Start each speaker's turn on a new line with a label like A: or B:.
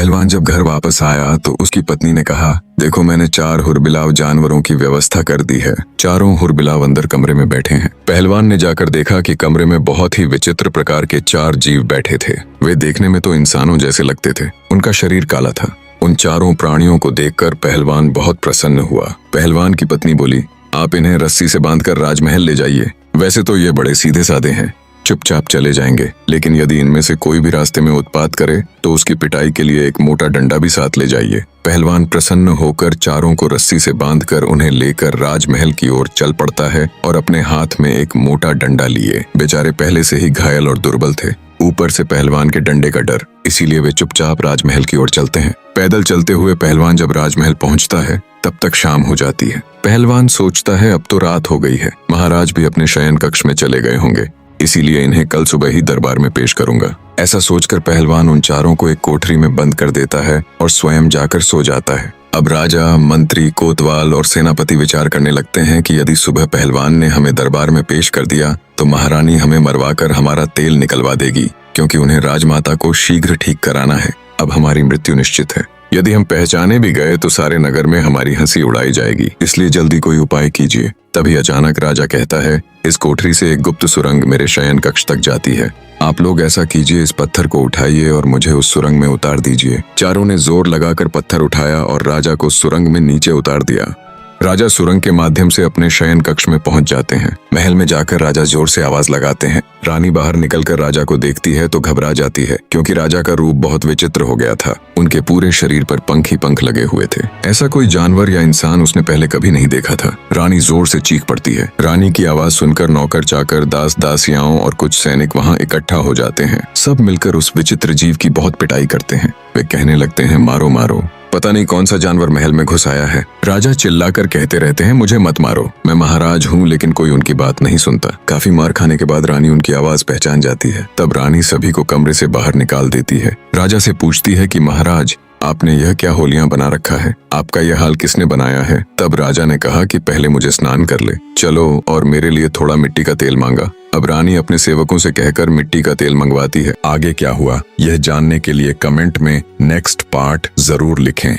A: पहलवान जब घर वापस आया तो उसकी पत्नी ने कहा, देखो मैंने 4 हुरबिलाव जानवरों की व्यवस्था कर दी है। चारों हुरबिलाव अंदर कमरे में बैठे हैं। पहलवान ने जाकर देखा कि कमरे में बहुत ही विचित्र प्रकार के 4 जीव बैठे थे। वे देखने में तो इंसानों जैसे लगते थे। उनका शरीर काला था। उन चारों प्राणियों को देखकर पहलवान बहुत प्रसन्न हुआ। पहलवान की पत्नी बोली, आप इन्हें रस्सी से बांधकर राजमहल ले जाइए। वैसे तो ये बड़े सीधे साधे हैं, चुपचाप चले जाएंगे, लेकिन यदि इनमें से कोई भी रास्ते में उत्पात करे तो उसकी पिटाई के लिए एक मोटा डंडा भी साथ ले जाइए। पहलवान प्रसन्न होकर चारों को रस्सी से बांधकर उन्हें लेकर राजमहल की ओर चल पड़ता है और अपने हाथ में एक मोटा डंडा लिए। बेचारे पहले से ही घायल और दुर्बल थे, ऊपर से पहलवान के डंडे का डर, इसीलिए वे चुपचाप राजमहल की ओर चलते हैं। पैदल चलते हुए पहलवान जब राजमहल पहुंचता है तब तक शाम हो जाती है। पहलवान सोचता है अब तो रात हो गई है, महाराज भी अपने शयन कक्ष में चले गए होंगे, इसीलिए इन्हें कल सुबह ही दरबार में पेश करूंगा। ऐसा सोचकर पहलवान उन चारों को एक कोठरी में बंद कर देता है और स्वयं जाकर सो जाता है। अब राजा, मंत्री, कोतवाल और सेनापति विचार करने लगते हैं कि यदि सुबह पहलवान ने हमें दरबार में पेश कर दिया तो महारानी हमें मरवाकर हमारा तेल निकलवा देगी, क्योंकि उन्हें राजमाता को शीघ्र ठीक कराना है। अब हमारी मृत्यु निश्चित है। यदि हम पहचाने भी गए तो सारे नगर में हमारी हंसी उड़ाई जाएगी, इसलिए जल्दी कोई उपाय कीजिए। तभी अचानक राजा कहता है, इस कोठरी से एक गुप्त सुरंग मेरे शयन कक्ष तक जाती है। आप लोग ऐसा कीजिए, इस पत्थर को उठाइए और मुझे उस सुरंग में उतार दीजिए। चारों ने जोर लगाकर पत्थर उठाया और राजा को सुरंग में नीचे उतार दिया। राजा सुरंग के माध्यम से अपने शयन कक्ष में पहुंच जाते हैं। महल में जाकर राजा जोर से आवाज लगाते हैं। रानी बाहर निकलकर राजा को देखती है तो घबरा जाती है, क्योंकि राजा का रूप बहुत विचित्र हो गया था। उनके पूरे शरीर पर पंख ही पंख लगे हुए थे। ऐसा कोई जानवर या इंसान उसने पहले कभी नहीं देखा था। रानी जोर से चीख पड़ती है। रानी की आवाज सुनकर नौकर चाकर, दास दासियाओं और कुछ सैनिक वहां इकट्ठा हो जाते हैं। सब मिलकर उस विचित्र जीव की बहुत पिटाई करते हैं। वे कहने लगते हैं, मारो मारो, पता नहीं कौन सा जानवर महल में घुस आया है। राजा चिल्लाकर कहते रहते हैं, मुझे मत मारो, मैं महाराज हूँ, लेकिन कोई उनकी बात नहीं सुनता। काफी मार खाने के बाद रानी उनकी आवाज पहचान जाती है। तब रानी सभी को कमरे से बाहर निकाल देती है। राजा से पूछती है कि महाराज, आपने यह क्या होलियां बना रखा है? आपका यह हाल किसने बनाया है? तब राजा ने कहा कि पहले मुझे स्नान कर ले, चलो, और मेरे लिए थोड़ा मिट्टी का तेल मांगा। अब रानी अपने सेवकों से कहकर मिट्टी का तेल मंगवाती है। आगे क्या हुआ यह जानने के लिए कमेंट में नेक्स्ट पार्ट जरूर लिखें।